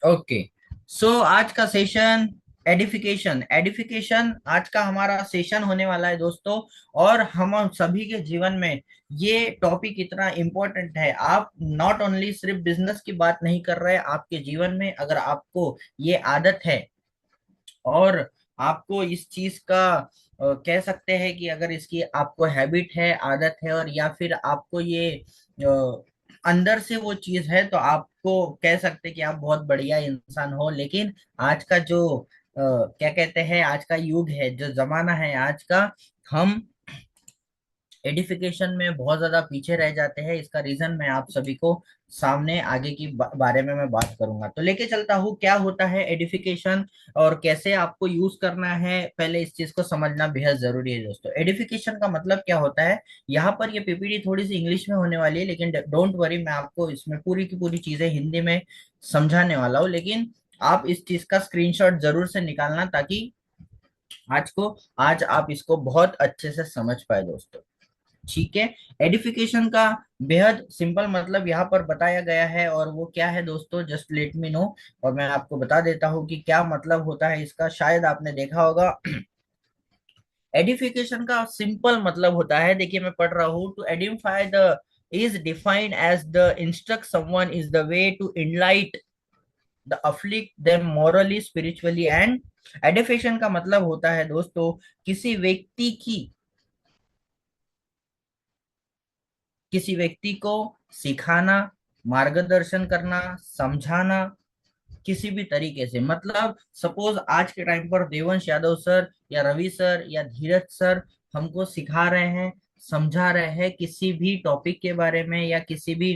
Okay. सो आज का session edification edification आज का हमारा सेशन होने वाला है दोस्तों। और हम सभी के जीवन में ये टॉपिक इतना इम्पोर्टेंट है। आप नॉट ओनली सिर्फ बिजनेस की बात नहीं कर रहे, आपके जीवन में अगर आपको ये आदत है और आपको इस चीज का कह सकते हैं कि अगर इसकी आपको हैबिट है, आदत है, और या फिर आपको ये अंदर से वो चीज है, तो आपको कह सकते हैं कि आप बहुत बढ़िया इंसान हो। लेकिन आज का जो क्या कहते हैं, आज का युग है, जो जमाना है आज का, हम एडिफिकेशन में बहुत ज्यादा पीछे रह जाते हैं। इसका रीजन मैं आप सभी को सामने आगे की बारे में मैं बात करूंगा। तो लेके चलता हूँ क्या होता है एडिफिकेशन और कैसे आपको यूज करना है। पहले इस चीज को समझना बेहद जरूरी है दोस्तों। एडिफिकेशन का मतलब क्या होता है, यहाँ पर ये पीपीटी थोड़ी सी इंग्लिश में होने वाली है, लेकिन डोंट वरी, मैं आपको इसमें पूरी की पूरी चीजें हिंदी में समझाने वाला हूँ। लेकिन आप इस चीज का स्क्रीनशॉट जरूर से निकालना, ताकि आज आप इसको बहुत अच्छे से समझ पाए दोस्तों। ठीक है। एडिफिकेशन का बेहद सिंपल मतलब यहाँ पर बताया गया है, और वो क्या है दोस्तों, जस्ट लेट मी नो। और मैं आपको बता देता हूँ कि क्या मतलब होता है इसका। शायद आपने देखा होगा। एडिफिकेशन का सिंपल मतलब होता है, देखिए मैं पढ़ रहा हूँ, to edify the is defined as the instruct someone is the way to enlighten the afflict them morally spiritually and. Edification का मतलब होता है दोस्तों, किसी व्यक्ति की किसी व्यक्ति को सिखाना, मार्गदर्शन करना, समझाना, किसी भी तरीके से। मतलब सपोज आज के टाइम पर देवंश यादव सर या रवि सर या धीरज सर हमको सिखा रहे हैं, समझा रहे हैं किसी भी टॉपिक के बारे में या किसी भी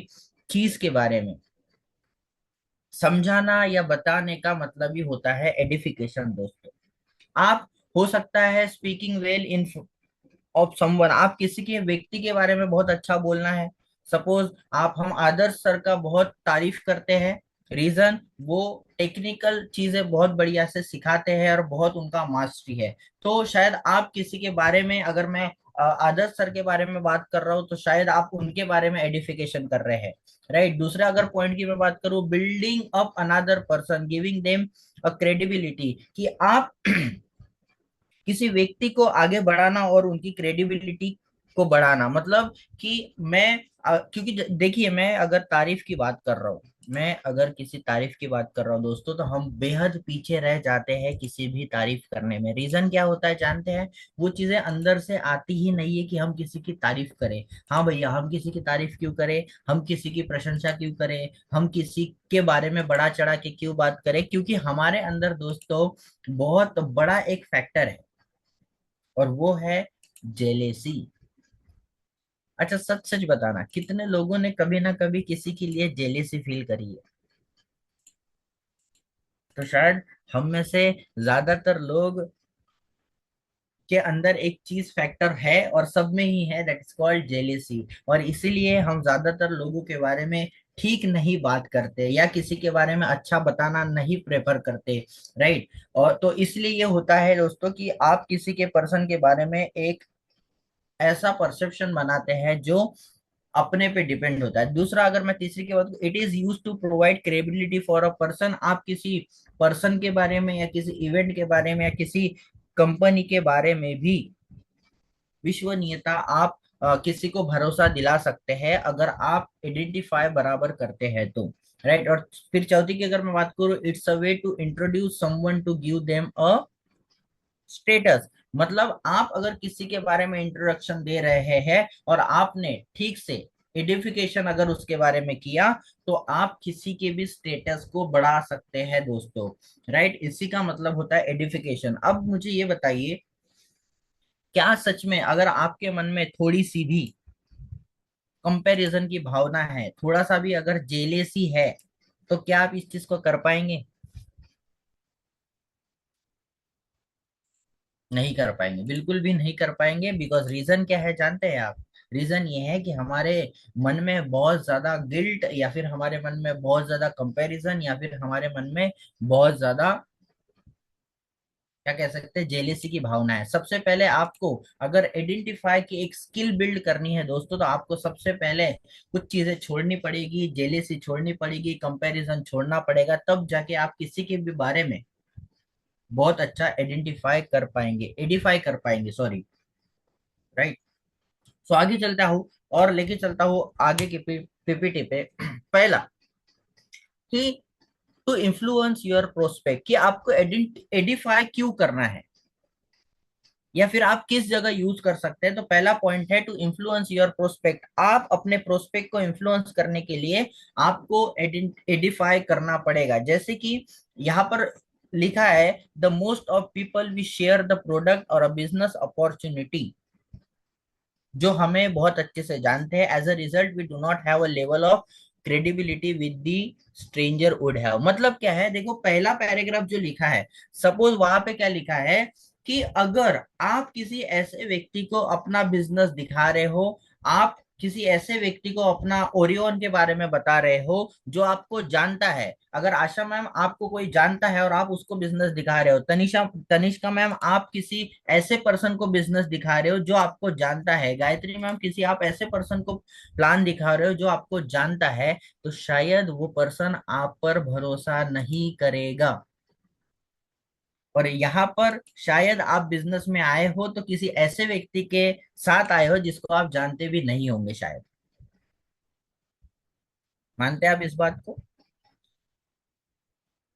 चीज के बारे में। समझाना या बताने का मतलब ही होता है एडिफिकेशन दोस्तों। आप हो सकता है speaking well in of someone, आप किसी के व्यक्ति के बारे में बहुत अच्छा बोलना है। सपोज आप हम आदर्श सर का बहुत तारीफ करते हैं। रीजन, वो टेक्निकल चीजें बहुत बढ़िया से सिखाते हैं और बहुत उनका मास्टरी है। तो शायद आप किसी के बारे में, अगर मैं आदर्श सर के बारे में बात कर रहा हूँ, तो शायद आप उनके बारे में एडिफिकेशन कर रहे हैं। राइट। दूसरा अगर पॉइंट की मैं बात करूँ, building up another person, giving them a credibility, कि आप किसी व्यक्ति को आगे बढ़ाना और उनकी क्रेडिबिलिटी को बढ़ाना। मतलब कि मैं क्योंकि देखिए, मैं अगर तारीफ की बात कर रहा हूँ, मैं अगर किसी तारीफ की बात कर रहा हूँ दोस्तों, तो हम बेहद पीछे रह जाते हैं किसी भी तारीफ करने में। रीजन क्या होता है जानते हैं, वो चीजें अंदर से आती ही नहीं है कि हम किसी की तारीफ करें। हाँ भैया, हम किसी की तारीफ क्यों करें, हम किसी की प्रशंसा क्यों करें, हम किसी के बारे में बढ़ा चढ़ा के क्यों बात करें? क्योंकि हमारे अंदर दोस्तों बहुत बड़ा एक फैक्टर है, और वो है जेलेसी। अच्छा, सच सच बताना, कितने लोगों ने कभी ना कभी किसी के लिए जेलेसी फील करी है? तो शायद हम में से ज्यादातर लोग के अंदर एक चीज फैक्टर है, और सब में ही है, दैट इज कॉल्ड जेलेसी। और इसीलिए हम ज्यादातर लोगों के बारे में ठीक नहीं बात करते, या किसी के बारे में अच्छा बताना नहीं प्रेफर करते। राइट। और तो इसलिए ये होता है दोस्तों कि आप किसी के पर्सन के बारे में एक ऐसा परसेप्शन बनाते हैं जो अपने पे डिपेंड होता है। दूसरा, अगर मैं तीसरी की बात, it is use to provide credibility for a person. आप किसी पर्सन के बारे में या किसी इवेंट के बारे में या किसी कंपनी के बारे में भी विश्वसनीयता, आप किसी को भरोसा दिला सकते हैं अगर आप आइडेंटिफाई बराबर करते हैं तो। राइट। और फिर चौथी की अगर मैं बात करूं, it's a way to introduce someone to give them a status. मतलब आप अगर किसी के बारे में इंट्रोडक्शन दे रहे हैं और आपने ठीक से एडिफिकेशन अगर उसके बारे में किया, तो आप किसी के भी स्टेटस को बढ़ा सकते हैं दोस्तों। राइट। इसी का मतलब होता है एडिफिकेशन। अब मुझे ये बताइए, क्या सच में अगर आपके मन में थोड़ी सी भी कंपैरिजन की भावना है, थोड़ा सा भी अगर जेलेसी है, तो क्या आप इस चीज को कर पाएंगे? नहीं कर पाएंगे, बिल्कुल भी नहीं कर पाएंगे। बिकॉज रीजन क्या है जानते हैं आप? रीजन ये है कि हमारे मन में बहुत ज्यादा गिल्ट, या फिर हमारे मन में बहुत ज्यादा कंपैरिजन, या फिर हमारे मन में बहुत ज्यादा क्या कह सकते हैं, जेलेसी की भावना है। सबसे पहले आपको अगर आइडेंटिफाई की एक स्किल बिल्ड करनी है दोस्तों, तो आपको सबसे पहले कुछ चीजें छोड़नी पड़ेगी, जेलेसी छोड़नी पड़ेगी, कंपैरिजन छोड़ना पड़ेगा, तब जाके आप किसी के भी बारे में बहुत अच्छा आइडेंटिफाई कर पाएंगे, एडिफाई कर पाएंगे, सॉरी, राइट। सो आगे चलता हूँ और लेके चलता हूँ आगे के पीपीटी पे। पहला कि टू इन्फ्लुएंस योर प्रोस्पेक्ट, कि आपको एडिफाई क्यों करना है या फिर आप किस जगह यूज कर सकते हैं। तो पहला पॉइंट है टू इन्फ्लुएंस योर प्रोस्पेक्ट। आप अपने प्रोस्पेक्ट को इन्फ्लुएंस करने के लिए आपको एडिफाई करना पड़ेगा। जैसे कि यहाँ पर लिखा है, the most of people we share the product और अ बिजनेस अपॉर्चुनिटी, जो हमें बहुत अच्छे से जानते हैं। As a result we do not have a level of credibility with the stranger would have. मतलब क्या है, देखो पहला पैराग्राफ जो लिखा है, सपोज वहां पे क्या लिखा है कि अगर आप किसी ऐसे व्यक्ति को अपना बिजनेस दिखा रहे हो, आप किसी ऐसे व्यक्ति को अपना ओरियोन के बारे में बता रहे हो जो आपको जानता है। अगर आशा मैम आपको कोई जानता है और आप उसको बिजनेस दिखा रहे हो, तनिषा तनिष्का मैम आप किसी ऐसे पर्सन को बिजनेस दिखा रहे हो जो आपको जानता है, गायत्री मैम किसी आप ऐसे पर्सन को प्लान दिखा रहे हो जो आपको जानता है, तो शायद वो पर्सन आप पर भरोसा नहीं करेगा। और यहाँ पर शायद आप बिजनेस में आए हो तो किसी ऐसे व्यक्ति के साथ आए हो जिसको आप जानते भी नहीं होंगे शायद। मानते हैं आप इस बात को?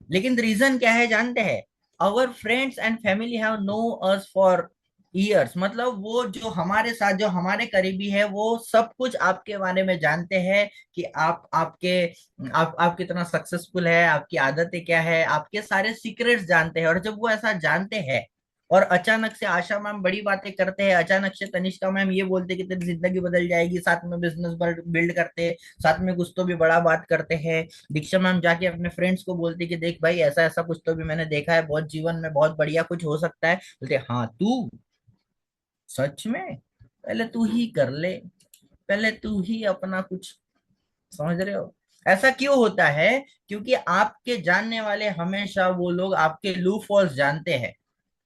लेकिन रीजन क्या है जानते हैं? Our friends and family have know us for years. मतलब वो जो हमारे साथ, जो हमारे करीबी है, वो सब कुछ आपके बारे में जानते हैं कि आप कितना सक्सेसफुल है, आपकी आदतें क्या है, आपके सारे सीक्रेट्स जानते हैं। और जब वो ऐसा जानते हैं और अचानक से आशा मैम बड़ी बातें करते हैं, अचानक से तनिष्का मैम ये बोलते कि तेरी जिंदगी बदल जाएगी, साथ में बिजनेस बिल्ड करते हैं, साथ में कुछ तो भी बड़ा बात करते हैं, दीक्षा मैम जाके अपने फ्रेंड्स को बोलती कि देख भाई ऐसा ऐसा कुछ तो भी मैंने देखा है, बहुत जीवन में बहुत बढ़िया कुछ हो सकता है। बोलते हाँ तू, सच में, पहले तू ही कर ले, पहले तू ही अपना कुछ, समझ रहे हो? ऐसा क्यों होता है? क्योंकि आपके जानने वाले हमेशा वो लोग आपके लू फॉल्स जानते हैं,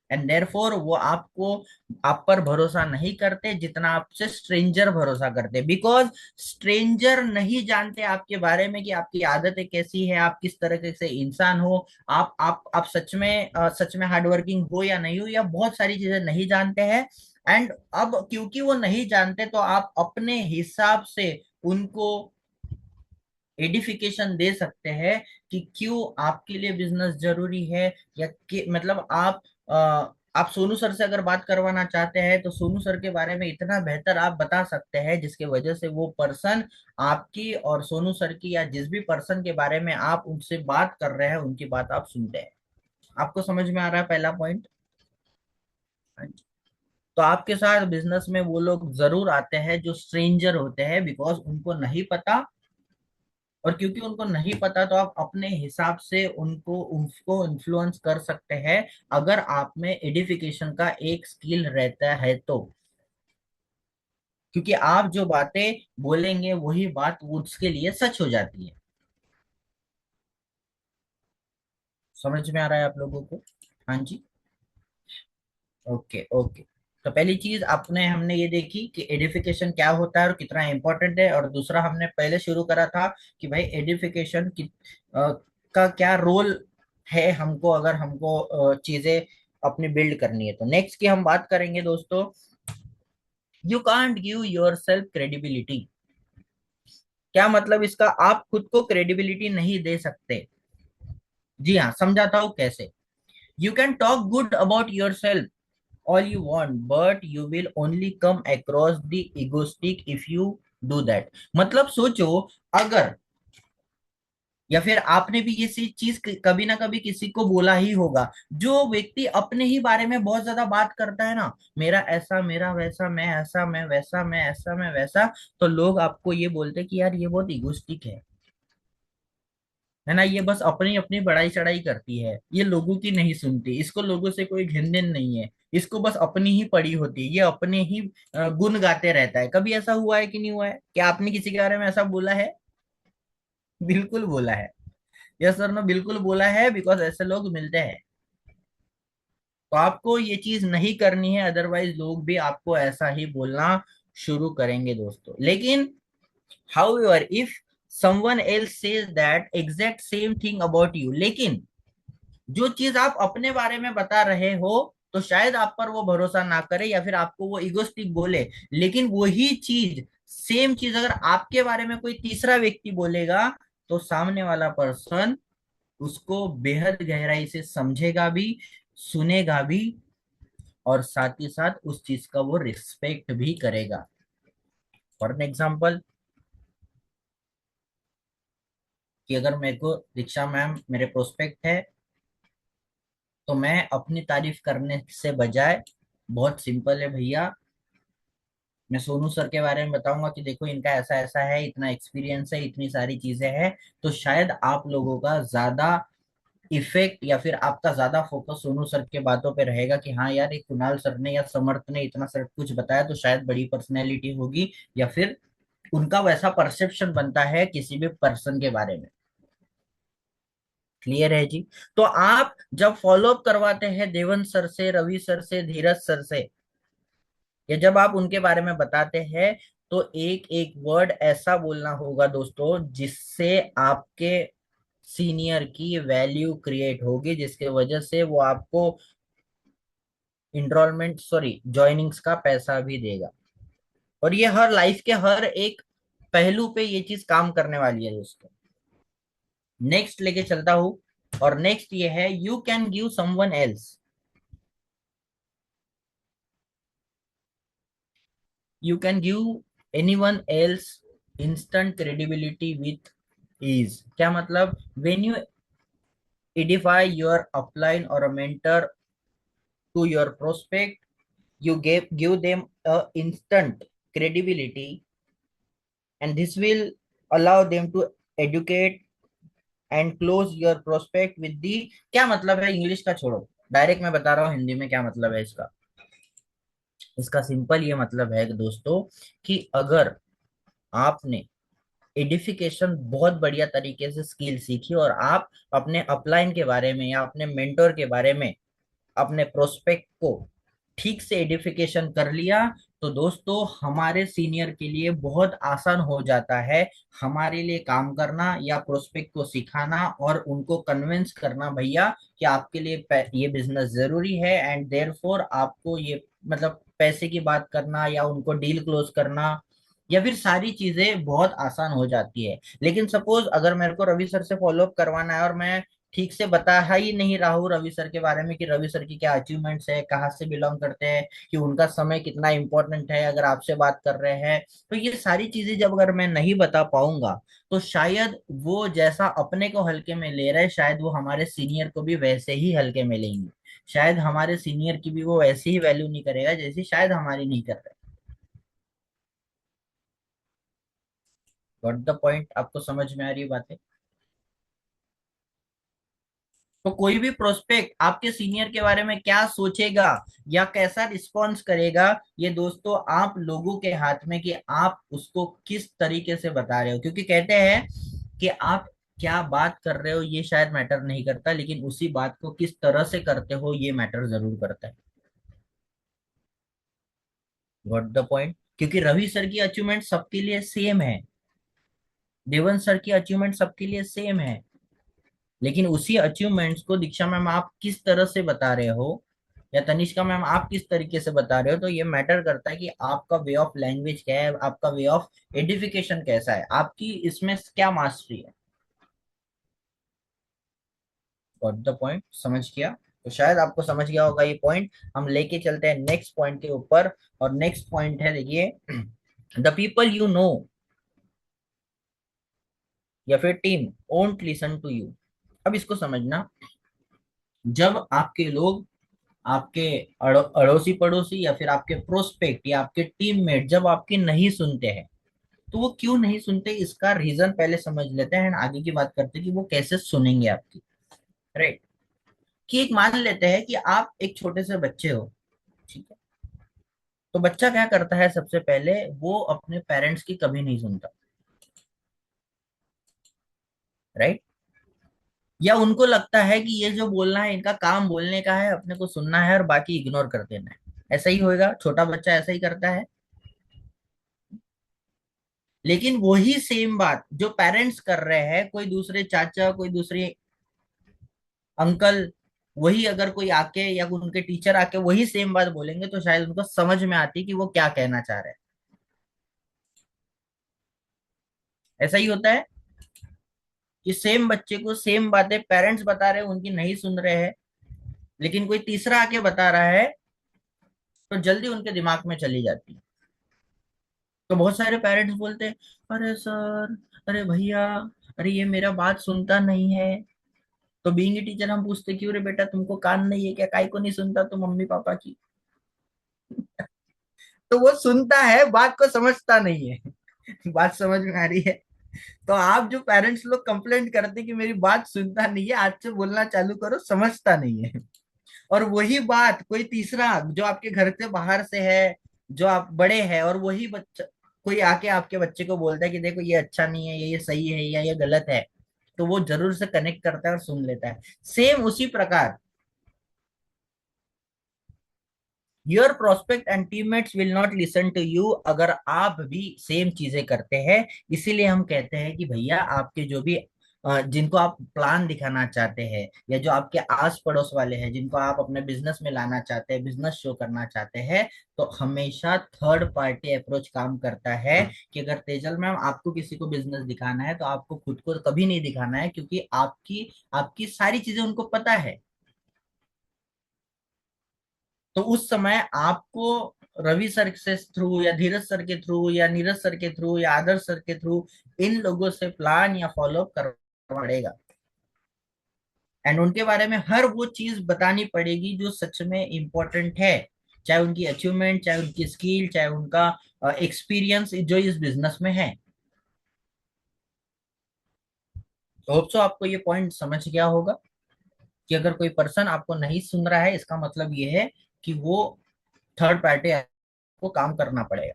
एंड देयरफॉर वो आपको, आप पर भरोसा नहीं करते जितना आपसे स्ट्रेंजर भरोसा करते। बिकॉज स्ट्रेंजर नहीं जानते आपके बारे में कि आपकी आदतें कैसी है, आप किस तरह से इंसान हो, आप सच में हार्डवर्किंग हो या नहीं हो, या बहुत सारी चीजें नहीं जानते हैं। एंड अब क्योंकि वो नहीं जानते तो आप अपने हिसाब से उनको एडिफिकेशन दे सकते हैं कि क्यों आपके लिए बिजनेस जरूरी है, या कि मतलब आप सोनू सर से अगर बात करवाना चाहते हैं तो सोनू सर के बारे में इतना बेहतर आप बता सकते हैं जिसके वजह से वो पर्सन आपकी और सोनू सर की, या जिस भी पर्सन के बारे में आप उनसे बात कर रहे हैं उनकी बात आप सुनते हैं। आपको समझ में आ रहा है पहला पॉइंट? तो आपके साथ बिजनेस में वो लोग जरूर आते हैं जो स्ट्रेंजर होते हैं, बिकॉज उनको नहीं पता। और क्योंकि उनको नहीं पता तो आप अपने हिसाब से उनको उसको इन्फ्लुएंस कर सकते हैं, अगर आप में एडिफिकेशन का एक स्किल रहता है तो। क्योंकि आप जो बातें बोलेंगे वही बात उसके लिए सच हो जाती है। समझ में आ रहा है आप लोगों को? हाँ जी। Okay okay. तो पहली चीज आपने हमने ये देखी कि एडिफिकेशन क्या होता है और कितना इंपॉर्टेंट है, और दूसरा हमने पहले शुरू करा था कि भाई एडिफिकेशन का क्या रोल है हमको, अगर हमको चीजें अपनी बिल्ड करनी है। तो नेक्स्ट की हम बात करेंगे दोस्तों, you can't give your self credibility. क्या मतलब इसका? आप खुद को क्रेडिबिलिटी नहीं दे सकते। जी हाँ, समझाता हूँ कैसे। You can talk good about your self all you want, but you will only come across the egoistic if you do that। मतलब सोचो, अगर, या फिर आपने भी ये चीज कभी ना कभी किसी को बोला ही होगा, जो व्यक्ति अपने ही बारे में बहुत ज्यादा बात करता है ना, मेरा ऐसा, मेरा वैसा, मैं ऐसा, मैं वैसा, मैं ऐसा, मैं वैसा, तो लोग आपको ये बोलते कि यार ये बहुत इगोस्टिक है ना, ये बस अपनी अपनी बड़ाई चढ़ाई करती है, ये लोगों की नहीं सुनती, इसको लोगों से कोई घिन दिन नहीं है, इसको बस अपनी ही पड़ी होती है, ये अपने ही गुण गाते रहता है। कभी ऐसा हुआ है कि नहीं हुआ है? क्या आपने किसी के बारे में ऐसा बोला है? बिल्कुल बोला है। यस सर ने बिल्कुल बोला है, बिकॉज ऐसे लोग मिलते हैं। तो आपको ये चीज नहीं करनी है, अदरवाइज लोग भी आपको ऐसा ही बोलना शुरू करेंगे दोस्तों। लेकिन however if someone else says that exact same thing about you, लेकिन जो चीज आप अपने बारे में बता रहे हो तो शायद आप पर वो भरोसा ना करे या फिर आपको वो इगोस्टिक बोले, लेकिन वही चीज, सेम चीज अगर आपके बारे में कोई तीसरा व्यक्ति बोलेगा तो सामने वाला पर्सन उसको बेहद गहराई से समझेगा भी, सुनेगा भी, और साथ ही साथ उस चीज का वो रिस्पेक्ट भी करेगा। फॉर एन एग्जाम्पल, कि अगर मेरे को दीक्षा मैम मेरे प्रोस्पेक्ट है, तो मैं अपनी तारीफ करने से बजाय, बहुत सिंपल है भैया, मैं सोनू सर के बारे में बताऊंगा कि देखो इनका ऐसा ऐसा है, इतना एक्सपीरियंस है, इतनी सारी चीजें हैं। तो शायद आप लोगों का ज्यादा इफेक्ट या फिर आपका ज्यादा फोकस सोनू सर के बातों पे रहेगा कि हाँ यार, एक कुणाल सर ने या समर्थ ने इतना सब कुछ बताया तो शायद बड़ी पर्सनैलिटी होगी, या फिर उनका वैसा परसेप्शन बनता है किसी भी पर्सन के बारे में। क्लियर है जी? तो आप जब फॉलो अप करवाते हैं देवन सर से, रवि सर से, धीरज सर से, या जब आप उनके बारे में बताते हैं, तो एक एक वर्ड ऐसा बोलना होगा दोस्तों जिससे आपके सीनियर की वैल्यू क्रिएट होगी, जिसके वजह से वो आपको इनरोलमेंट सॉरी ज्वाइनिंग्स का पैसा भी देगा। और ये हर लाइफ के हर एक पहलू पे ये चीज काम करने वाली है दोस्तों। नेक्स्ट लेके चलता हूं, और नेक्स्ट ये है, you can give someone else, you can give anyone else instant credibility with ease। क्या मतलब? when you edify your upline or a mentor to your prospect, you give them a instant credibility, and this will allow them to educate and close your prospect with the। क्या मतलब है, English का छोड़ो, direct मैं बता रहा हूँ हिंदी में क्या मतलब है इसका। इसका सिंपल ये मतलब है कि दोस्तों, कि अगर आपने एडिफिकेशन बहुत बढ़िया तरीके से स्किल सीखी और आप अपने अपलाइन के बारे में या अपने मेंटोर के बारे में अपने प्रोस्पेक्ट को ठीक से एडिफिकेशन कर लिया, तो दोस्तों हमारे सीनियर के लिए बहुत आसान हो जाता है हमारे लिए काम करना या प्रोस्पेक्ट को सिखाना और उनको कन्विंस करना भैया कि आपके लिए ये बिजनेस जरूरी है, एंड देयरफॉर आपको ये मतलब पैसे की बात करना या उनको डील क्लोज करना या फिर सारी चीजें बहुत आसान हो जाती है। लेकिन सपोज अगर मेरे को रवि सर से फॉलोअप करवाना है और मैं ठीक से बता ही नहीं रहा हूँ रवि सर के बारे में कि रवि सर की क्या अचीवमेंट्स है, कहाँ से बिलोंग करते हैं, कि उनका समय कितना इंपॉर्टेंट है अगर आपसे बात कर रहे हैं, तो ये सारी चीजें जब अगर मैं नहीं बता पाऊंगा, तो शायद वो जैसा अपने को हल्के में ले रहे, शायद वो हमारे सीनियर को भी वैसे ही हल्के में लेंगे। शायद हमारे सीनियर की भी वो वैसी ही वैल्यू नहीं करेगा जैसी शायद हमारी नहीं कर रहे। Got the point? आपको समझ में आ रही बात है? तो कोई भी प्रोस्पेक्ट आपके सीनियर के बारे में क्या सोचेगा या कैसा रिस्पॉन्स करेगा, ये दोस्तों आप लोगों के हाथ में कि आप उसको किस तरीके से बता रहे हो। क्योंकि कहते हैं कि आप क्या बात कर रहे हो ये शायद मैटर नहीं करता, लेकिन उसी बात को किस तरह से करते हो ये मैटर जरूर करता है। What the point? क्योंकि रवि सर की अचीवमेंट सबके लिए सेम है, देवन सर की अचीवमेंट सबके लिए सेम है, लेकिन उसी अचीवमेंट्स को दीक्षा मैम आप किस तरह से बता रहे हो या तनिष्का मैम आप किस तरीके से बता रहे हो, तो ये मैटर करता है कि आपका वे ऑफ लैंग्वेज क्या है, आपका वे ऑफ एडिफिकेशन कैसा है, आपकी इसमें क्या मास्टरी है। Got the point? समझ गया? तो शायद आपको समझ गया होगा ये पॉइंट। हम लेके चलते हैं नेक्स्ट पॉइंट के ऊपर, और नेक्स्ट पॉइंट है देखिए, द पीपल यू नो या फिर टीम ओंट लिसन टू यू। अब इसको समझना, जब आपके लोग, आपके अड़ोसी पड़ोसी या फिर आपके प्रोस्पेक्ट या आपके टीममेट जब आपकी नहीं सुनते हैं, तो वो क्यों नहीं सुनते इसका रीजन पहले समझ लेते हैं, and आगे की बात करते हैं कि वो कैसे सुनेंगे आपकी। राइट? कि एक मान लेते हैं कि आप एक छोटे से बच्चे हो, ठीक है? तो बच्चा क्या करता है, सबसे पहले वो अपने पेरेंट्स की कभी नहीं सुनता। राइट? या उनको लगता है कि ये जो बोलना है इनका काम बोलने का है, अपने को सुनना है और बाकी इग्नोर कर देना है। ऐसा ही होएगा, छोटा बच्चा ऐसा ही करता है। लेकिन वही सेम बात जो पेरेंट्स कर रहे हैं, कोई दूसरे चाचा, कोई दूसरे अंकल, वही अगर कोई आके या उनके टीचर आके वही सेम बात बोलेंगे तो शायद उनको समझ में आती कि वो क्या कहना चाह रहे हैं। ऐसा ही होता है कि सेम बच्चे को सेम बातें पेरेंट्स बता रहे हैं, उनकी नहीं सुन रहे हैं, लेकिन कोई तीसरा आके बता रहा है तो जल्दी उनके दिमाग में चली जाती है। तो बहुत सारे पेरेंट्स बोलते हैं, अरे सर, अरे भैया, अरे ये मेरा बात सुनता नहीं है। तो बीइंग टीचर हम पूछते, क्यों रे बेटा, तुमको कान नहीं है क्या, काहे को नहीं सुनता तो मम्मी पापा की? तो वो सुनता है, बात को समझता नहीं है। बात समझ में आ रही है? तो आप जो पेरेंट्स लोग कंप्लेंट करते हैं कि मेरी बात सुनता नहीं है, आज से बोलना चालू करो, समझता नहीं है। और वही बात कोई तीसरा जो आपके घर से बाहर से है, जो आप बड़े हैं, और वही बच्चा कोई आके आपके बच्चे को बोलता है कि देखो ये अच्छा नहीं है, ये सही है या ये गलत है, तो वो जरूर से कनेक्ट करता है और सुन लेता है। सेम उसी प्रकार your prospect and teammates will not listen to you, अगर आप भी सेम चीजें करते हैं। इसीलिए हम कहते हैं कि भैया आपके जो भी जिनको आप प्लान दिखाना चाहते हैं, या जो आपके आस पड़ोस वाले हैं जिनको आप अपने बिजनेस में लाना चाहते हैं, बिजनेस शो करना चाहते हैं, तो हमेशा थर्ड पार्टी अप्रोच काम करता है। कि अगर तेजल मैम आपको किसी को बिजनेस दिखाना है तो आपको खुद को कभी नहीं दिखाना है, क्योंकि आपकी आपकी सारी चीजें उनको पता है। तो उस समय आपको रवि सर के थ्रू या धीरज सर के थ्रू या नीरज सर के थ्रू या आदर्श सर के थ्रू इन लोगों से प्लान या फॉलो करना पड़ेगा। एंड उनके बारे में हर वो चीज बतानी पड़ेगी जो सच में इम्पोर्टेंट है, चाहे उनकी अचीवमेंट, चाहे उनकी स्किल, चाहे उनका एक्सपीरियंस जो इस बिजनेस में है। तो होप सो आपको ये पॉइंट समझ गया होगा कि अगर कोई पर्सन आपको नहीं सुन रहा है, इसका मतलब ये है कि वो थर्ड पार्टी को काम करना पड़ेगा।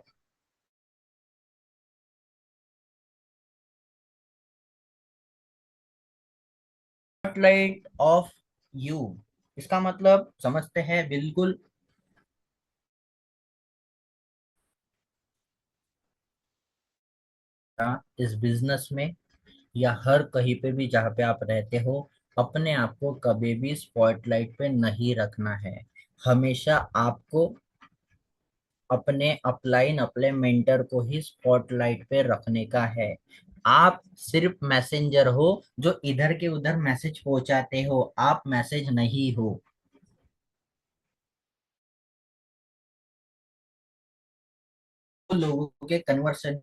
स्पॉटलाइट ऑफ यू, इसका मतलब समझते हैं बिल्कुल। इस बिजनेस में या हर कहीं पे भी जहाँ पे आप रहते हो, अपने आप को कभी भी स्पॉटलाइट पे नहीं रखना है। हमेशा आपको अपने अपलाइन, अपने मेंटर को ही स्पॉटलाइट पे रखने का है। आप सिर्फ मैसेंजर हो जो इधर के उधर मैसेज पहुंचाते हो, आप मैसेज नहीं हो। लोगों के कन्वर्सेशन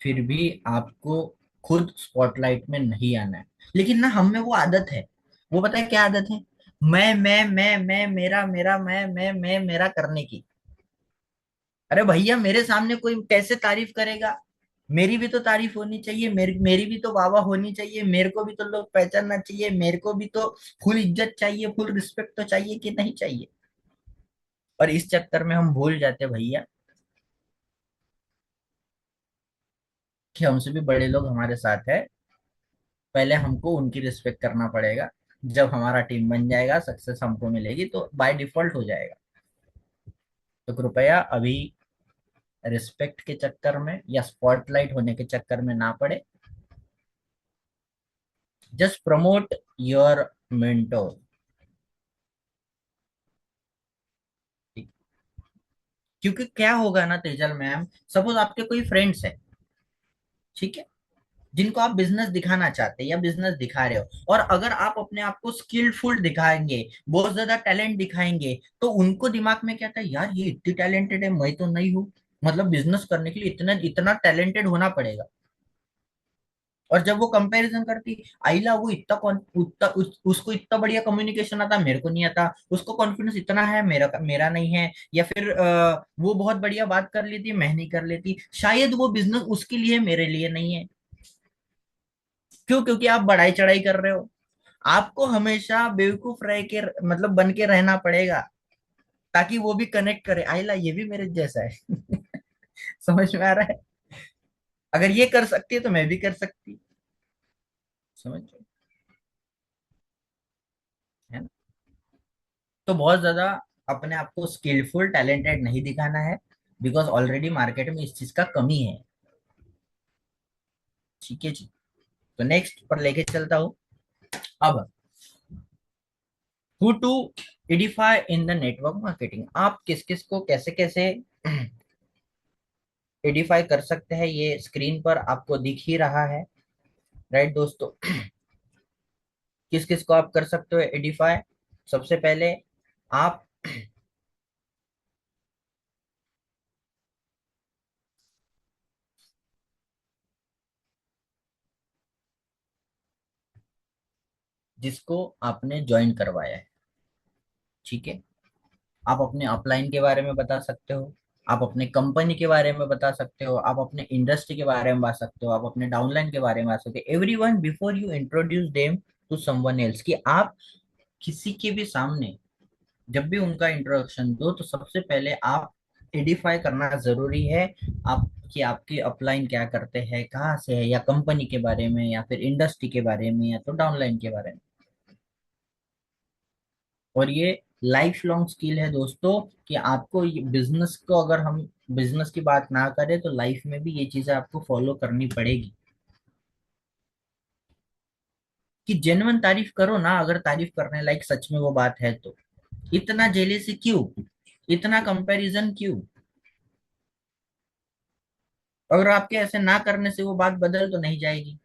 फिर भी आपको खुद स्पॉटलाइट में नहीं आना है। लेकिन ना हम में वो आदत है, वो पता है क्या आदत है? मैं मेरा मेरा मैं मेरा करने की। अरे भैया, मेरे सामने कोई कैसे तारीफ करेगा? मेरी भी तो तारीफ होनी चाहिए, मेरी भी तो वाह होनी चाहिए, मेरे को भी तो लोग पहचानना चाहिए, मेरे को भी तो फुल इज्जत चाहिए, फुल रिस्पेक्ट तो चाहिए कि नहीं चाहिए? और इस चक्कर में हम भूल जाते हैं भैया कि हमसे भी बड़े लोग हमारे साथ है। पहले हमको उनकी रिस्पेक्ट करना पड़ेगा। जब हमारा टीम बन जाएगा, सक्सेस हमको मिलेगी, तो बाय डिफॉल्ट हो जाएगा। तो कृपया अभी रिस्पेक्ट के चक्कर में या स्पॉटलाइट होने के चक्कर में ना पड़े। Just promote your mentor. क्योंकि क्या होगा ना तेजल मैम, सपोज आपके कोई फ्रेंड्स है, ठीक है, जिनको आप बिजनेस दिखाना चाहते हैं या बिजनेस दिखा रहे हो, और अगर आप अपने आप को स्किलफुल दिखाएंगे, बहुत ज्यादा टैलेंट दिखाएंगे, तो उनको दिमाग में क्या था, यार ये इतनी टैलेंटेड है, मैं तो नहीं हूँ। मतलब बिजनेस करने के लिए इतना इतना टैलेंटेड होना पड़ेगा। और जब वो कंपैरिजन करती, आइला वो इतना उसको इतना बढ़िया कम्युनिकेशन आता, मेरे को नहीं आता, उसको कॉन्फिडेंस इतना है, मेरा मेरा नहीं है, या फिर वो बहुत बढ़िया बात कर लेती, मैं नहीं कर लेती, शायद वो बिजनेस उसके लिए, मेरे लिए नहीं है। क्यों? क्योंकि आप बढ़ाई चढ़ाई कर रहे हो। आपको हमेशा बेवकूफ रह के, मतलब बन के रहना पड़ेगा, ताकि वो भी कनेक्ट करे, आइला ये भी मेरे जैसा है। समझ में आ रहा है? अगर ये कर सकती है तो मैं भी कर सकती। समझ रहे हो? है ना? तो बहुत ज्यादा अपने आप को स्किलफुल टैलेंटेड नहीं दिखाना है, बिकॉज ऑलरेडी मार्केट में इस चीज का कमी है। ठीक है जी। तो नेक्स्ट पर लेके चलता हूँ। अब, how to edify in the network marketing, आप किस किस को कैसे कैसे एडिफाई कर सकते हैं, ये स्क्रीन पर आपको दिख ही रहा है। राइट दोस्तों? किस किस को आप कर सकते हो एडिफाई? सबसे पहले आप, जिसको आपने ज्वाइन करवाया है, ठीक है, आप अपने अपलाइन के बारे में बता सकते हो, आप अपने कंपनी के बारे में बता सकते हो, आप अपने इंडस्ट्री के बारे में बता सकते हो, आप अपने डाउनलाइन के बारे में बता सकते हो, everyone before you introduce them to someone else, कि आप किसी के भी सामने जब भी उनका इंट्रोडक्शन दो, तो सबसे पहले आप एडिफाई करना जरूरी है, आप कि आपके अपलाइन क्या करते हैं, कहाँ से है, या कंपनी के बारे में, या फिर इंडस्ट्री के बारे में, या तो डाउनलाइन के बारे में। और ये लाइफ लॉन्ग स्किल है दोस्तों, कि आपको ये बिजनेस को, अगर हम बिजनेस की बात ना करें, तो लाइफ में भी ये चीजें आपको फॉलो करनी पड़ेगी। कि जेन्युइन तारीफ करो ना, अगर तारीफ करने लायक सच में वो बात है तो। इतना जेलेसी क्यों? इतना कंपैरिजन क्यों? अगर आपके ऐसे ना करने से वो बात बदल तो नहीं जाएगी।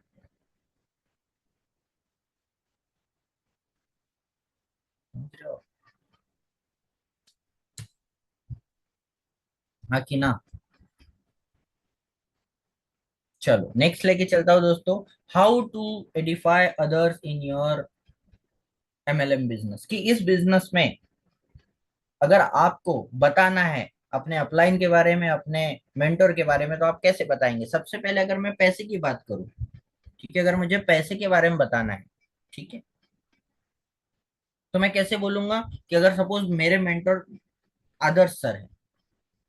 हाँ कि ना? चलो नेक्स्ट लेके चलता हूँ दोस्तों। How to edify others in your MLM business, कि इस बिजनेस में अगर आपको बताना है अपने अपलाइन के बारे में, अपने मेंटोर के बारे में, तो आप कैसे बताएंगे? सबसे पहले अगर मैं पैसे की बात करूं, ठीक है, अगर मुझे पैसे के बारे में बताना है, ठीक है, तो मैं कैसे बोलूंगा? कि अगर सपोज मेरे मेंटोर आदर्श सर है,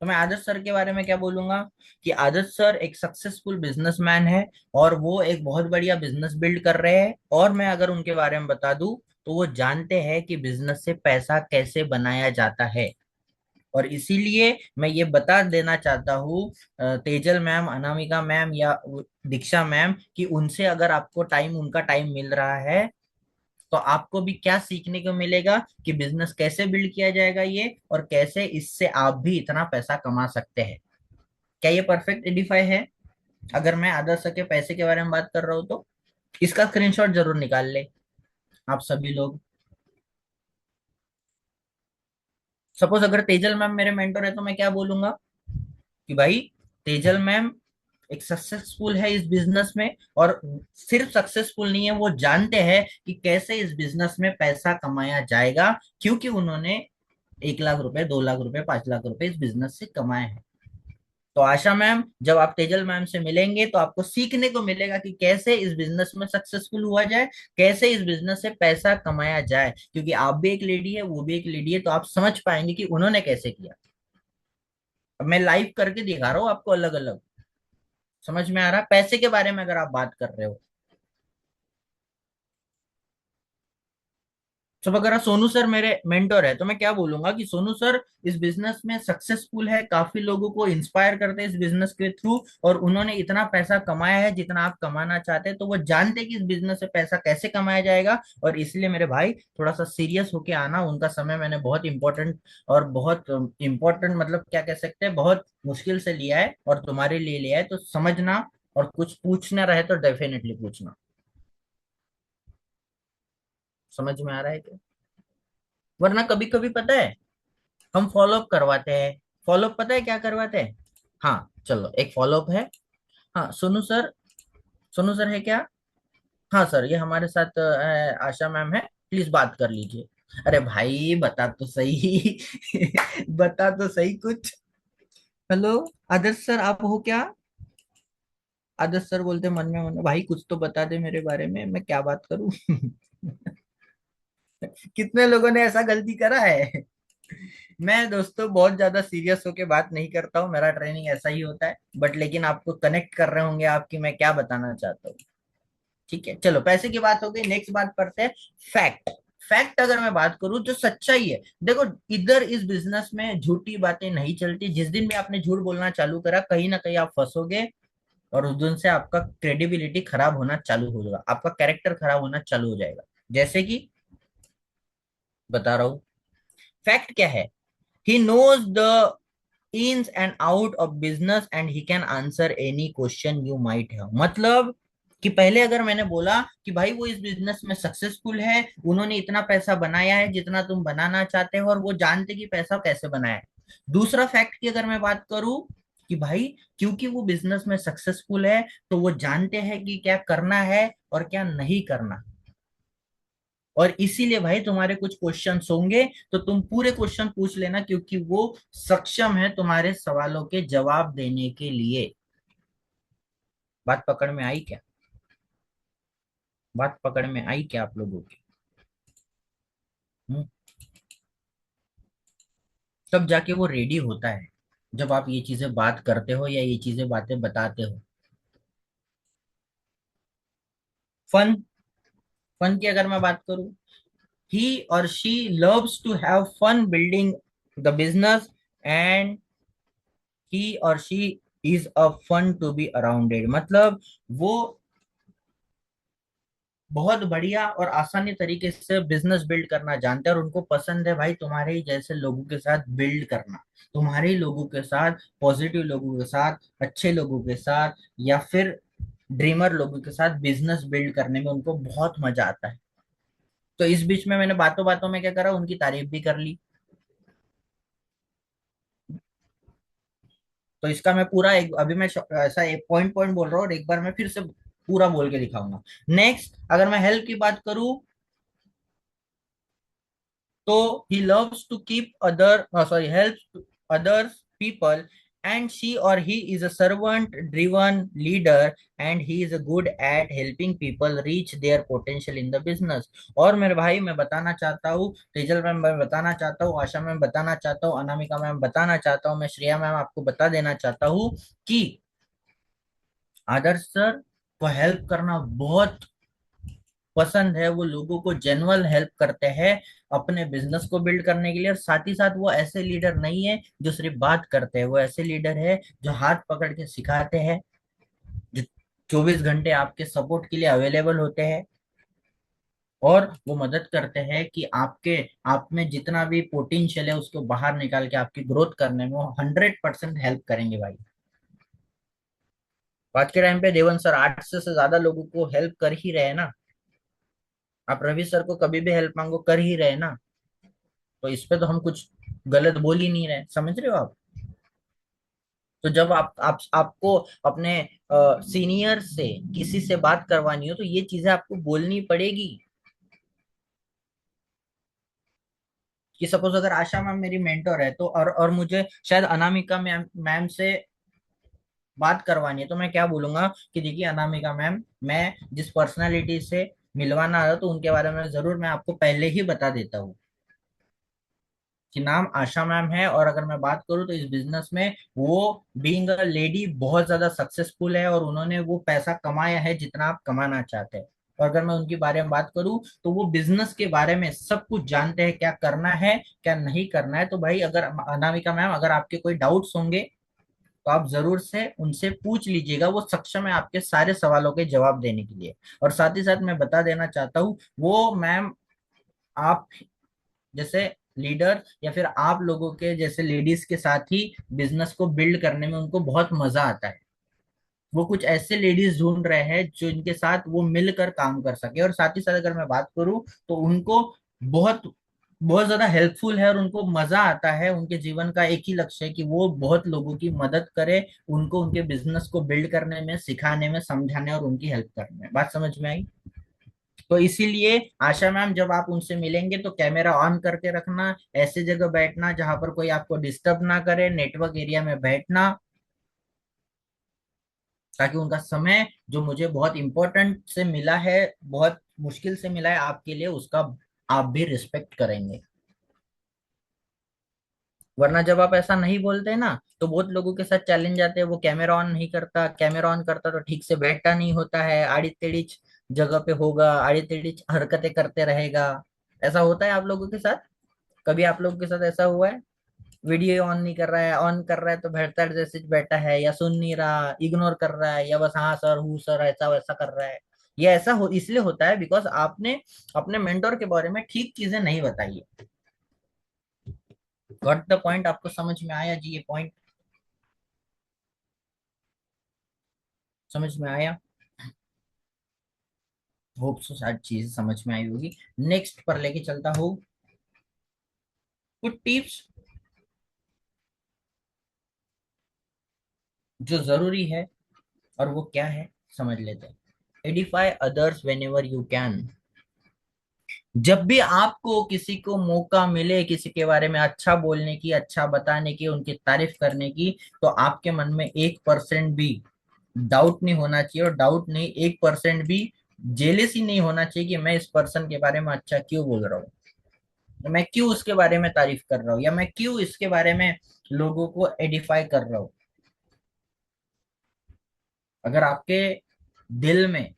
तो मैं आदर्श सर के बारे में क्या बोलूंगा? कि आदर्श सर एक सक्सेसफुल बिजनेसमैन है, और वो एक बहुत बढ़िया बिजनेस बिल्ड कर रहे हैं, और मैं अगर उनके बारे में बता दूं, तो वो जानते हैं कि बिजनेस से पैसा कैसे बनाया जाता है। और इसीलिए मैं ये बता देना चाहता हूँ, तेजल मैम, अनामिका मैम, या दीक्षा मैम, कि उनसे अगर आपको टाइम, उनका टाइम मिल रहा है, तो आपको भी क्या सीखने को मिलेगा, कि बिजनेस कैसे बिल्ड किया जाएगा ये, और कैसे इससे आप भी इतना पैसा कमा सकते हैं। क्या ये परफेक्ट एडिफाई है? अगर मैं आदर्श के पैसे के बारे में बात कर रहा हूँ तो इसका स्क्रीनशॉट जरूर निकाल ले आप सभी लोग। सपोज अगर तेजल मैम मेरे मेंटर है, तो मैं क्या बोलूंगा? कि भाई, तेजल मैम एक सक्सेसफुल है इस बिजनेस में, और सिर्फ सक्सेसफुल नहीं है, वो जानते हैं कि कैसे इस बिजनेस में पैसा कमाया जाएगा, क्योंकि उन्होंने 1 लाख रुपए, 2 लाख रुपए, 5 लाख रुपए इस बिजनेस से कमाए हैं। तो आशा मैम, जब आप तेजल मैम से मिलेंगे, तो आपको सीखने को मिलेगा कि कैसे इस बिजनेस में सक्सेसफुल हुआ जाए, कैसे इस बिजनेस से पैसा कमाया जाए, क्योंकि आप भी एक लेडी है, वो भी एक लेडी है, तो आप समझ पाएंगे कि उन्होंने कैसे किया। अब मैं लाइव करके दिखा रहा हूँ आपको अलग अलग। समझ में आ रहा? पैसे के बारे में अगर आप बात कर रहे हो, सब अगर सोनू सर मेरे मेंटर है, तो मैं क्या बोलूंगा? कि सोनू सर इस बिजनेस में सक्सेसफुल है, काफी लोगों को इंस्पायर करते हैं इस बिजनेस के थ्रू, और उन्होंने इतना पैसा कमाया है जितना आप कमाना चाहते हैं, तो वो जानते हैं कि इस बिजनेस से पैसा कैसे कमाया जाएगा। और इसलिए मेरे भाई, थोड़ा सा सीरियस होके आना, उनका समय मैंने बहुत इंपॉर्टेंट, और बहुत इंपॉर्टेंट, मतलब क्या कह सकते हैं, बहुत मुश्किल से लिया है, और तुम्हारे लिए लिया है, तो समझना। और कुछ पूछना रहे तो डेफिनेटली पूछना। समझ में आ रहा है क्या? वरना कभी कभी पता है, हम फॉलोअप करवाते हैं। फॉलोअप पता है क्या करवाते हैं? हाँ चलो, एक फॉलोअप है। हाँ सोनू सर, सोनू सर है क्या? हाँ सर, ये हमारे साथ आशा मैम है, प्लीज बात कर लीजिए। अरे भाई बता तो सही। बता तो सही कुछ। हेलो, आदर्श सर आप हो क्या? आदर्श सर बोलते मन में मन, भाई कुछ तो बता दे मेरे बारे में, मैं क्या बात करूं। कितने लोगों ने ऐसा गलती करा है? मैं दोस्तों बहुत ज्यादा सीरियस होके बात नहीं करता हूँ, मेरा ट्रेनिंग ऐसा ही होता है, बट लेकिन आपको कनेक्ट कर रहे होंगे आपकी मैं क्या बताना चाहता हूँ। ठीक है, चलो पैसे की बात हो गई, नेक्स्ट बात करते हैं। फैक्ट। फैक्ट अगर मैं बात करूं जो सच्चाई है, देखो, इधर इस बिजनेस में झूठी बातें नहीं चलती। जिस दिन भी आपने झूठ बोलना चालू करा, कहीं ना कहीं आप फंसोगे, और उस दिन से आपका क्रेडिबिलिटी खराब होना चालू हो जाएगा, आपका कैरेक्टर खराब होना चालू हो जाएगा। जैसे कि बता रहा हूं, फैक्ट क्या है? He knows the ins and out of business and he can answer any question you might have। मतलब कि पहले अगर मैंने बोला कि भाई वो इस बिजनेस में सक्सेसफुल है, उन्होंने इतना पैसा बनाया है जितना तुम बनाना चाहते हो, और वो जानते कि पैसा कैसे बनाया है। दूसरा फैक्ट की अगर मैं बात करूं कि भाई क्योंकि वो बिजनेस में सक्सेसफुल है, तो वो जानते हैं कि क्या करना है और क्या नहीं करना। और इसीलिए भाई तुम्हारे कुछ क्वेश्चंस होंगे, तो तुम पूरे क्वेश्चन पूछ लेना, क्योंकि वो सक्षम है तुम्हारे सवालों के जवाब देने के लिए। बात पकड़ में आई क्या? बात पकड़ में आई क्या आप लोगों की? हम्म? तब जाके वो रेडी होता है, जब आप ये चीजें बात करते हो या ये चीजें बातें बताते हो। फन। फन की अगर मैं बात करूं, he or she loves to have fun building the business, and he or she is a fun to be around it। मतलब वो बहुत बढ़िया और आसानी तरीके से बिजनेस बिल्ड करना जानते हैं, और उनको पसंद है भाई तुम्हारे ही जैसे लोगों के साथ बिल्ड करना, तुम्हारे ही लोगों के साथ, पॉजिटिव लोगों के साथ, अच्छे लोगों के साथ, या फिर ड्रीमर लोगों के साथ बिजनेस बिल्ड करने में उनको बहुत मजा आता है। तो इस बीच में मैंने बातों बातों में क्या करा, उनकी तारीफ भी कर ली। तो इसका मैं पूरा एक, अभी मैं ऐसा एक पॉइंट पॉइंट बोल रहा हूँ, और एक बार मैं फिर से पूरा बोल के दिखाऊंगा। नेक्स्ट अगर मैं हेल्प की बात करूं, तो he loves to keep other sorry helps others people, and she or he is a servant driven leader, and he is good at helping people reach their potential in the business। और मेरे भाई मैं बताना चाहता हूँ, Tejal ma'am मैं बताना चाहता हूँ, आशा मैम बताना चाहता हूँ, अनामिका मैम बताना चाहता हूँ, मैं श्रेया मैम आपको बता देना चाहता हूँ कि आदर्श सर को हेल्प करना बहुत पसंद है। वो लोगों को जेन्युइन हेल्प करते हैं अपने बिजनेस को बिल्ड करने के लिए, और साथ ही साथ वो ऐसे लीडर नहीं है जो सिर्फ बात करते हैं, वो ऐसे लीडर है जो हाथ पकड़ के सिखाते हैं, जो 24 घंटे आपके सपोर्ट के लिए अवेलेबल होते हैं, और वो मदद करते हैं कि आपके, आप में जितना भी पोटेंशियल है उसको बाहर निकाल के आपकी ग्रोथ करने में वो 100% हेल्प करेंगे भाई। आज के टाइम पे देवन सर 800 से ज्यादा लोगों को हेल्प कर ही रहे हैं ना। आप रवि सर को कभी भी हेल्प मांगो, कर ही रहे हैं ना। तो इस पे तो हम कुछ गलत बोल ही नहीं रहे, समझ रहे हो आप? तो जब आप आपको अपने सीनियर से किसी से बात करवानी हो, तो ये चीजें आपको बोलनी पड़ेगी। कि सपोज अगर आशा मैम मेरी मेंटर है, तो और मुझे शायद अनामिका मैम मैम से बात करवानी है, तो मैं क्या बोलूंगा कि देखिए अनामिका मैम, मैं जिस पर्सनालिटी से मिलवाना है तो उनके बारे में जरूर मैं आपको पहले ही बता देता हूँ कि नाम आशा मैम है, और अगर मैं बात करूँ तो इस बिजनेस में वो बीइंग अ लेडी बहुत ज्यादा सक्सेसफुल है, और उन्होंने वो पैसा कमाया है जितना आप कमाना चाहते हैं। और अगर मैं उनके बारे में बात करूँ, तो वो बिजनेस के बारे में सब कुछ जानते हैं, क्या करना है क्या नहीं करना है। तो भाई अगर अनामिका मैम, अगर आपके कोई डाउट्स होंगे, तो आप जरूर से उनसे पूछ लीजिएगा, वो सक्षम है आपके सारे सवालों के जवाब देने के लिए। और साथ ही साथ मैं बता देना चाहता हूँ, वो मैम आप जैसे लीडर, या फिर आप लोगों के जैसे लेडीज के साथ ही बिजनेस को बिल्ड करने में उनको बहुत मजा आता है। वो कुछ ऐसे लेडीज ढूंढ रहे हैं जो इनके साथ वो मिलकर काम कर सके। और साथ ही साथ अगर मैं बात करूं, तो उनको बहुत बहुत ज्यादा हेल्पफुल है और उनको मजा आता है। उनके जीवन का एक ही लक्ष्य है कि वो बहुत लोगों की मदद करे, उनको उनके बिजनेस को बिल्ड करने में, सिखाने में, समझाने और उनकी हेल्प करने में। बात समझ में आई? तो इसीलिए आशा मैम, जब आप उनसे मिलेंगे तो कैमरा ऑन करके रखना, ऐसे जगह बैठना जहां पर कोई आपको डिस्टर्ब ना करे, नेटवर्क एरिया में बैठना, ताकि उनका समय जो मुझे बहुत इंपॉर्टेंट से मिला है, बहुत मुश्किल से मिला है आपके लिए, उसका आप भी रिस्पेक्ट करेंगे। वरना जब आप ऐसा नहीं बोलते ना, तो बहुत लोगों के साथ चैलेंज आते हैं, वो कैमरा ऑन नहीं करता, कैमरा ऑन करता तो ठीक से बैठता नहीं होता है, आड़ी टेढ़ी जगह पे होगा, आड़ी टेढ़ी हरकतें करते रहेगा। ऐसा होता है आप लोगों के साथ? कभी आप लोगों के साथ ऐसा हुआ है? वीडियो ऑन नहीं कर रहा है, ऑन कर रहा है तो बैठता है जैसे बैठा है, या सुन नहीं रहा, इग्नोर कर रहा है, या बस हाँ सर हूँ सर ऐसा वैसा कर रहा है। ये ऐसा हो इसलिए होता है बिकॉज आपने अपने मेंटोर के बारे में ठीक चीजें नहीं बताई है। Got the point? आपको समझ में आया जी ये पॉइंट? समझ में आया? होप सो शायद चीज समझ में आई होगी। नेक्स्ट पर लेके चलता हूँ कुछ टिप्स जो जरूरी है, और वो क्या है समझ लेते हैं। Edify others when ever you can. जब भी आपको किसी को मौका मिले किसी के बारे में अच्छा बोलने की, अच्छा बताने की, उनकी तारीफ करने की, तो आपके मन में 1% भी डाउट नहीं होना चाहिए, और डाउट नहीं, 1% भी जेलेसी नहीं होना चाहिए कि मैं इस पर्सन के बारे में अच्छा क्यों बोल रहा हूँ, मैं क्यों उसके बारे में तारीफ कर रहा हूँ, या मैं क्यों इसके बारे में लोगों को एडिफाई कर रहा हूँ। अगर आपके दिल में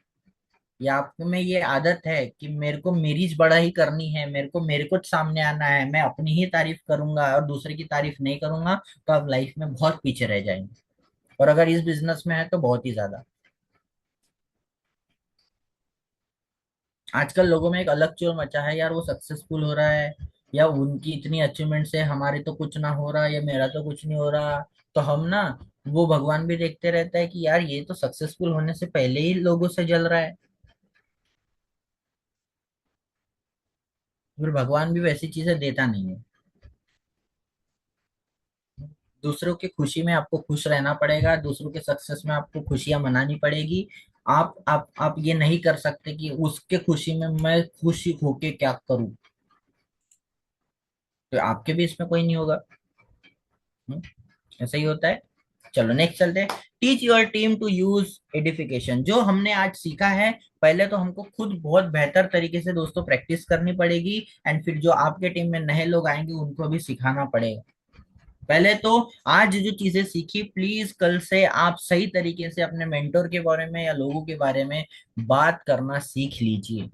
या आप में ये आदत है कि मेरे को मेरी बड़ाई करनी है, मेरे को सामने आना है, मैं अपनी ही तारीफ करूंगा और दूसरे की तारीफ नहीं करूंगा, तो आप लाइफ में बहुत पीछे रह जाएंगे। और अगर इस बिजनेस में है तो बहुत ही ज्यादा। आजकल लोगों में एक अलग चोर मचा है यार, वो सक्सेसफुल हो रहा है, या उनकी इतनी अचीवमेंट्स है, हमारे तो कुछ ना हो रहा, या मेरा तो कुछ नहीं हो रहा। तो हम ना, वो भगवान भी देखते रहता है कि यार ये तो सक्सेसफुल होने से पहले ही लोगों से जल रहा है। फिर भगवान भी वैसी चीजें देता नहीं है। दूसरों की खुशी में आपको खुश रहना पड़ेगा, दूसरों के सक्सेस में आपको खुशियां मनानी पड़ेगी। आप ये नहीं कर सकते कि उसके खुशी में मैं खुशी होके क्या करूं, तो आपके भी इसमें कोई नहीं होगा। हम्म, ऐसा ही होता है। चलो नेक्स्ट चलते हैं। Teach your team to use edification. जो हमने आज सीखा है, पहले तो हमको खुद बहुत बेहतर तरीके से दोस्तों प्रैक्टिस करनी पड़ेगी, एंड फिर जो आपके टीम में नए लोग आएंगे उनको भी सिखाना पड़ेगा। पहले तो आज जो चीजें सीखी, प्लीज कल से आप सही तरीके से अपने मेंटोर के बारे में या लोगों के बारे में बात करना सीख लीजिए।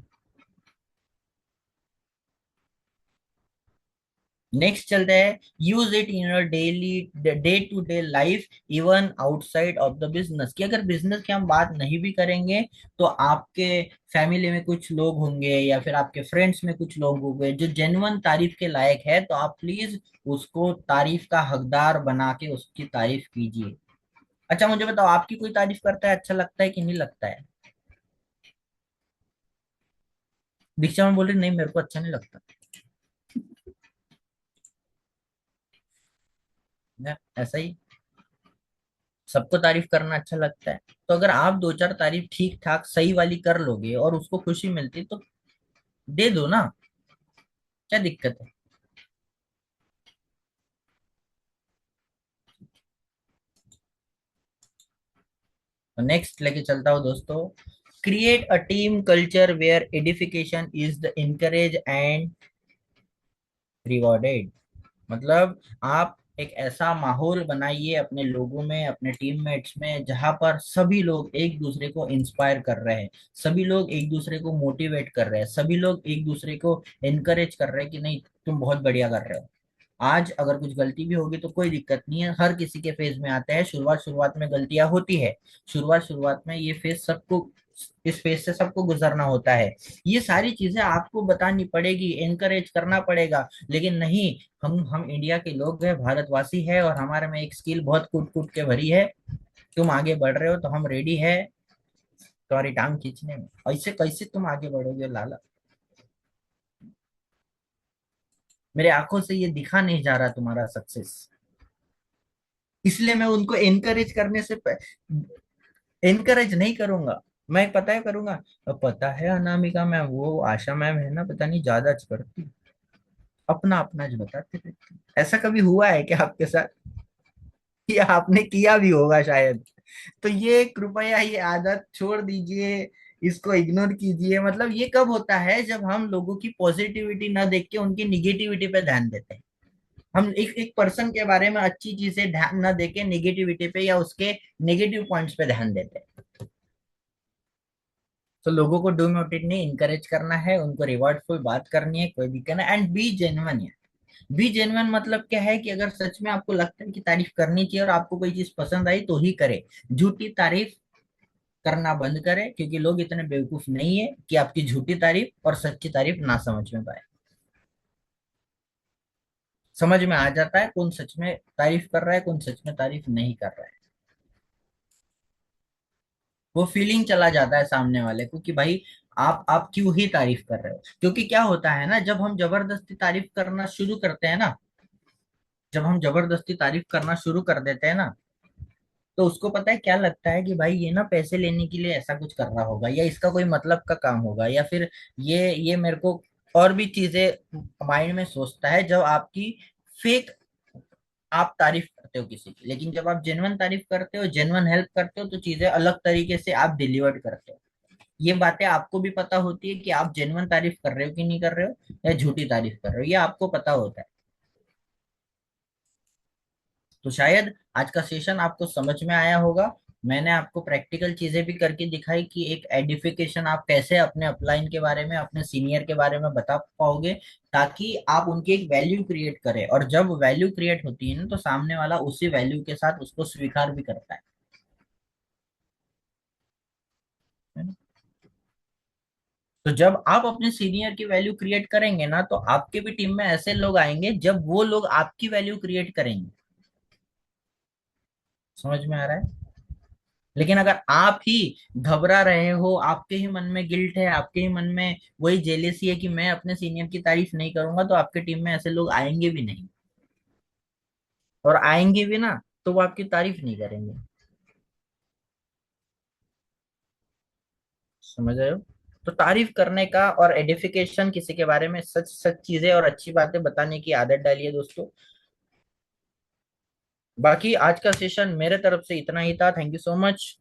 नेक्स्ट चलते हैं। Use it in your daily day to day life, even outside of the business. कि अगर बिजनेस की हम बात नहीं भी करेंगे, तो आपके फैमिली में कुछ लोग होंगे या फिर आपके फ्रेंड्स में कुछ लोग होंगे जो जेन्युइन तारीफ के लायक है, तो आप प्लीज उसको तारीफ का हकदार बना के उसकी तारीफ कीजिए। अच्छा मुझे बताओ, आपकी कोई तारीफ करता है, अच्छा लगता है कि नहीं लगता है? दीक्षा में बोल रही नहीं, मेरे को अच्छा नहीं लगता। ऐसा ही, सबको तारीफ करना अच्छा लगता है। तो अगर आप दो चार तारीफ ठीक ठाक सही वाली कर लोगे और उसको खुशी मिलती, तो दे दो ना, क्या दिक्कत है? तो नेक्स्ट लेके चलता हूँ दोस्तों। Create a team culture where edification is the encourage and rewarded. मतलब आप एक ऐसा माहौल बनाइए अपने लोगों में, अपने टीममेट्स में, जहां पर सभी लोग एक दूसरे को इंस्पायर कर रहे हैं, सभी लोग एक दूसरे को मोटिवेट कर रहे हैं, सभी लोग एक दूसरे को इनकरेज कर रहे हैं कि नहीं तुम बहुत बढ़िया कर रहे हो। आज अगर कुछ गलती भी होगी तो कोई दिक्कत नहीं है, हर किसी के फेज में आते हैं, शुरुआत शुरुआत में गलतियां होती है, शुरुआत शुरुआत में ये फेज सबको, इस फेज से सबको गुजरना होता है। ये सारी चीजें आपको बतानी पड़ेगी, एनकरेज करना पड़ेगा। लेकिन नहीं, हम इंडिया के लोग हैं, भारतवासी है, और हमारे में एक स्किल बहुत कूट कूट के भरी है। तुम आगे बढ़ रहे हो तो हम रेडी है तुम्हारी टांग खींचने में। ऐसे कैसे तुम आगे बढ़ोगे लाला? मेरे आंखों से ये दिखा नहीं जा रहा तुम्हारा सक्सेस। इसलिए मैं उनको एनकरेज करने से एनकरेज नहीं करूंगा। मैं पता है करूंगा, अब पता है अनामिका मैम, वो आशा मैम है ना, पता नहीं ज्यादा करती, अपना अपना जो बताते रहती है। ऐसा कभी हुआ है क्या आपके साथ? या आपने किया भी होगा शायद। तो ये कृपया ये आदत छोड़ दीजिए, इसको इग्नोर कीजिए। मतलब ये कब होता है, जब हम लोगों की पॉजिटिविटी ना देख के उनकी निगेटिविटी पे ध्यान देते हैं। हम एक एक पर्सन के बारे में अच्छी चीजें ध्यान ना देके निगेटिविटी पे या उसके नेगेटिव पॉइंट्स पे ध्यान देते हैं। तो लोगों को डिमोटिवेट नहीं, इंकरेज करना है, उनको रिवॉर्डफुल बात करनी है, कोई भी करना है, एंड बी जेन्युइन है। बी जेन्युइन मतलब क्या है कि अगर सच में आपको लगता है कि तारीफ करनी चाहिए और आपको कोई चीज पसंद आई तो ही करे। झूठी तारीफ करना बंद करे, क्योंकि लोग इतने बेवकूफ नहीं है कि आपकी झूठी तारीफ और सच्ची तारीफ ना समझ में पाए। समझ में आ जाता है कौन सच में तारीफ कर रहा है, कौन सच में तारीफ नहीं कर रहा है। वो फीलिंग चला जाता है सामने वाले को कि भाई आप क्यों ही तारीफ कर रहे हो। क्योंकि क्या होता है ना, जब हम जबरदस्ती तारीफ करना शुरू करते हैं ना, जब हम जबरदस्ती तारीफ करना शुरू कर देते हैं ना, तो उसको पता है क्या लगता है कि भाई ये ना पैसे लेने के लिए ऐसा कुछ कर रहा होगा, या इसका कोई मतलब का काम होगा, या फिर ये मेरे को और भी चीजें माइंड में सोचता है जब आपकी फेक आप तारीफ करते हो किसी की। लेकिन जब आप जेन्युइन तारीफ करते हो, जेन्युइन हेल्प करते हो, तो चीजें अलग तरीके से आप डिलीवर करते हो। ये बातें आपको भी पता होती है कि आप जेन्युइन तारीफ कर रहे हो कि नहीं कर रहे हो, या झूठी तारीफ कर रहे हो, ये आपको पता होता है। तो शायद आज का सेशन आपको समझ में आया होगा। मैंने आपको प्रैक्टिकल चीजें भी करके दिखाई कि एक एडिफिकेशन आप कैसे अपने अपलाइन के बारे में, अपने सीनियर के बारे में बता पाओगे, ताकि आप उनकी एक वैल्यू क्रिएट करें। और जब वैल्यू क्रिएट होती है ना, तो सामने वाला उसी वैल्यू के साथ उसको स्वीकार भी करता है ना? तो जब आप अपने सीनियर की वैल्यू क्रिएट करेंगे ना, तो आपके भी टीम में ऐसे लोग आएंगे जब वो लोग आपकी वैल्यू क्रिएट करेंगे। समझ में आ रहा है? लेकिन अगर आप ही घबरा रहे हो, आपके ही मन में गिल्ट है, आपके ही मन में वही जेलेसी है कि मैं अपने सीनियर की तारीफ नहीं करूंगा, तो आपके टीम में ऐसे लोग आएंगे भी नहीं। और आएंगे भी ना, तो वो आपकी तारीफ नहीं करेंगे। समझ रहे हो? तो तारीफ करने का और एडिफिकेशन, किसी के बारे में सच सच चीजें और अच्छी बातें बताने की आदत डालिए दोस्तों। बाकी आज का सेशन मेरे तरफ से इतना ही था। Thank you so much.